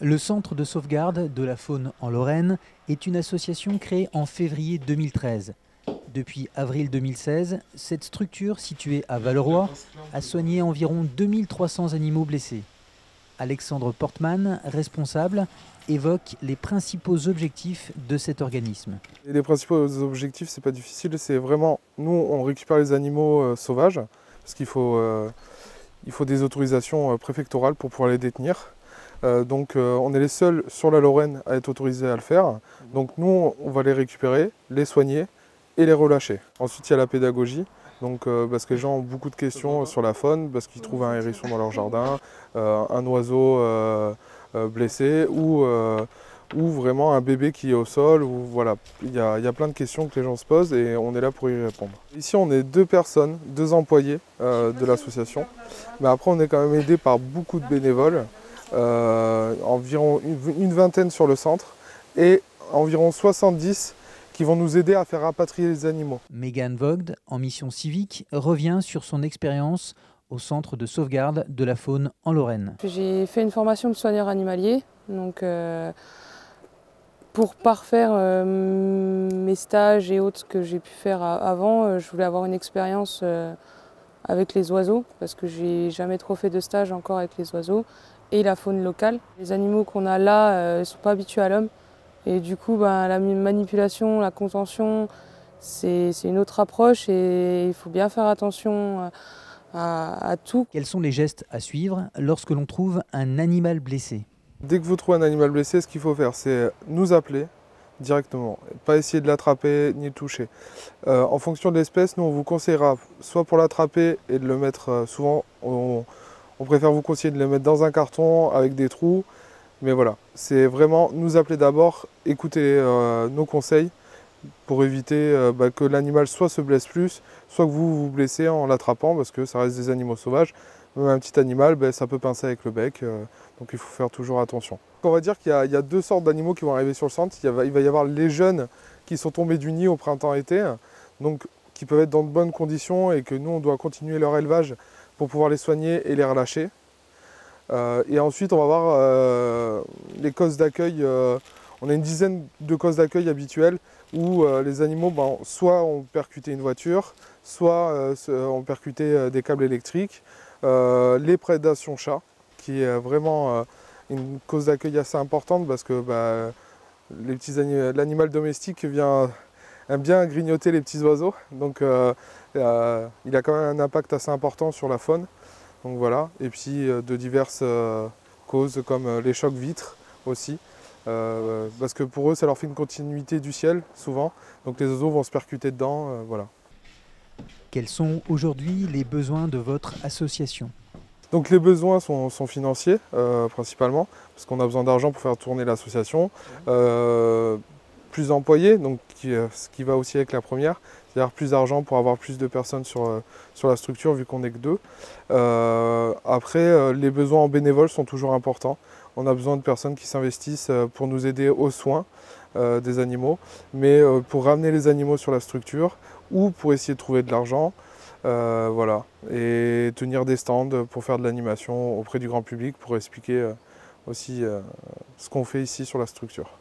Le Centre de sauvegarde de la faune en Lorraine est une association créée en février 2013. Depuis avril 2016, cette structure située à Valleroy a soigné environ 2300 animaux blessés. Alexandre Portman, responsable, évoque les principaux objectifs de cet organisme. Et les principaux objectifs, c'est pas difficile, c'est vraiment, nous on récupère les animaux sauvages, parce il faut des autorisations préfectorales pour pouvoir les détenir. On est les seuls sur la Lorraine à être autorisés à le faire. Donc nous on va les récupérer, les soigner et les relâcher. Ensuite il y a la pédagogie, parce que les gens ont beaucoup de questions sur la faune, parce qu'ils trouvent un hérisson dans leur jardin, un oiseau blessé ou vraiment un bébé qui est au sol. Ou, voilà. Il y a plein de questions que les gens se posent et on est là pour y répondre. Ici on est 2 personnes, 2 employés de l'association, mais après on est quand même aidé par beaucoup de bénévoles, environ une vingtaine sur le centre et environ 70 qui vont nous aider à faire rapatrier les animaux. Megan Vogt, en mission civique, revient sur son expérience au centre de sauvegarde de la faune en Lorraine. J'ai fait une formation de soigneur animalier, pour parfaire mes stages et autres que j'ai pu faire avant, je voulais avoir une expérience avec les oiseaux, parce que j'ai jamais trop fait de stage encore avec les oiseaux, et la faune locale. Les animaux qu'on a là ne sont pas habitués à l'homme, et du coup la manipulation, la contention, c'est une autre approche et il faut bien faire attention à tout. Quels sont les gestes à suivre lorsque l'on trouve un animal blessé ? Dès que vous trouvez un animal blessé, ce qu'il faut faire, c'est nous appeler directement, pas essayer de l'attraper ni le toucher. En fonction de l'espèce, nous on vous conseillera soit pour l'attraper et de le mettre, souvent on préfère vous conseiller de le mettre dans un carton avec des trous, mais voilà, c'est vraiment nous appeler d'abord, écouter nos conseils pour éviter que l'animal soit se blesse plus, soit que vous vous blessez en l'attrapant, parce que ça reste des animaux sauvages. Même un petit animal, ça peut pincer avec le bec, donc il faut faire toujours attention. On va dire qu'il y a 2 sortes d'animaux qui vont arriver sur le centre. Il va y avoir les jeunes qui sont tombés du nid au printemps-été, donc qui peuvent être dans de bonnes conditions et que nous on doit continuer leur élevage pour pouvoir les soigner et les relâcher. Et ensuite on va voir les causes d'accueil. On a une dizaine de causes d'accueil habituelles où les animaux soit ont percuté une voiture, soit ont percuté des câbles électriques. Les prédations chats, qui est vraiment une cause d'accueil assez importante parce que l'animal domestique aime bien grignoter les petits oiseaux, donc il a quand même un impact assez important sur la faune. Donc voilà. Et puis de diverses causes comme les chocs vitres aussi, parce que pour eux ça leur fait une continuité du ciel souvent, donc les oiseaux vont se percuter dedans, voilà. Quels sont aujourd'hui les besoins de votre association ? Donc les besoins sont financiers principalement, parce qu'on a besoin d'argent pour faire tourner l'association. Plus d'employés, ce qui va aussi avec la première, c'est-à-dire plus d'argent pour avoir plus de personnes sur la structure vu qu'on n'est que 2. Après, les besoins en bénévoles sont toujours importants. On a besoin de personnes qui s'investissent pour nous aider aux soins des animaux, mais pour ramener les animaux sur la structure ou pour essayer de trouver de l'argent. Voilà, et tenir des stands pour faire de l'animation auprès du grand public pour expliquer aussi ce qu'on fait ici sur la structure.